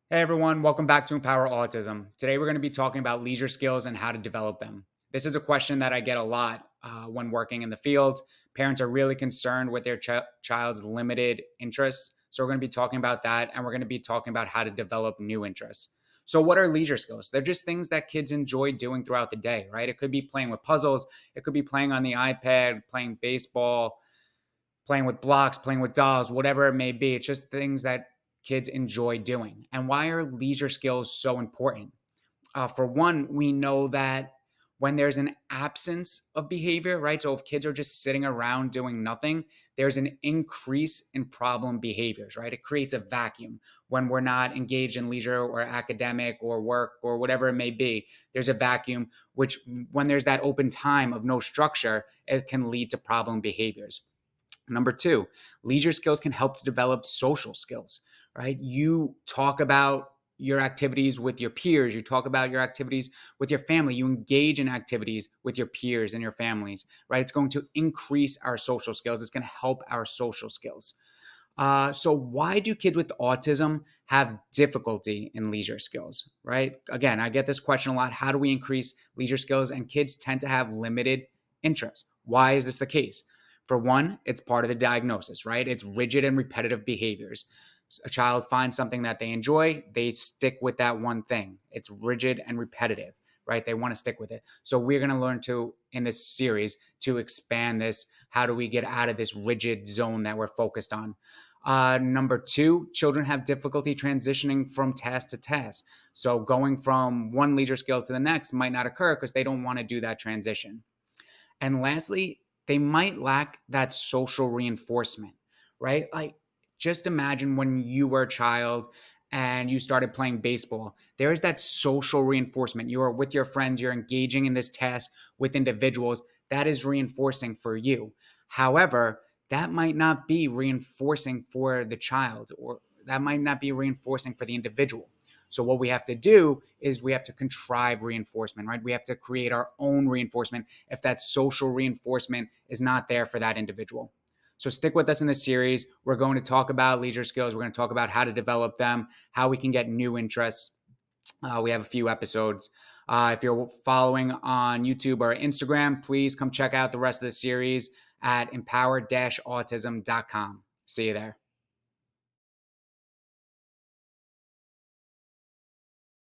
Hey everyone, welcome back to Empower Autism. Today we're going to be talking about leisure skills and how to develop them. This is a question that I get a lot when working in the field. Parents are really concerned with their child's limited interests. So we're going to be talking about that, and we're going to be talking about how to develop new interests. So, what are leisure skills? They're just things that kids enjoy doing throughout the day, right? It could be playing with puzzles, it could be playing on the iPad, playing baseball, playing with blocks, playing with dolls, whatever it may be. It's just things that kids enjoy doing. And why are leisure skills so important? For one, we know that when there's an absence of behavior, right? So if kids are just sitting around doing nothing, there's an increase in problem behaviors, right? It creates a vacuum when we're not engaged in leisure or academic or work or whatever it may be. There's a vacuum, which when there's that open time of no structure, it can lead to problem behaviors. Number two, leisure skills can help to develop social skills, right? You talk about your activities with your peers, you talk about your activities with your family, you engage in activities with your peers and your families, right? It's going to increase our social skills, it's going to help our social skills. So, why do kids with autism have difficulty in leisure skills, right? Again, I get this question a lot. How do we increase leisure skills? And kids tend to have limited interest. Why is this the case? For one, it's part of the diagnosis, right? It's rigid and repetitive behaviors. A child finds something that they enjoy, they stick with that one thing. It's rigid and repetitive, right? They want to stick with it. So we're going to learn to, in this series, to expand this. How do we get out of this rigid zone that we're focused on? Number two, children have difficulty transitioning from task to task. So going from one leisure skill to the next might not occur because they don't want to do that transition. And lastly, they might lack that social reinforcement, right? Like, just imagine when you were a child and you started playing baseball. There is that social reinforcement. You are with your friends, you're engaging in this task with individuals. That is reinforcing for you. However, that might not be reinforcing for the child, or that might not be reinforcing for the individual. So what we have to do is we have to contrive reinforcement, right? We have to create our own reinforcement if that social reinforcement is not there for that individual. So stick with us in this series. We're going to talk about leisure skills. We're going to talk about how to develop them, how we can get new interests. We have a few episodes. If you're following on YouTube or Instagram, please come check out the rest of the series at empower-autism.com. See you there.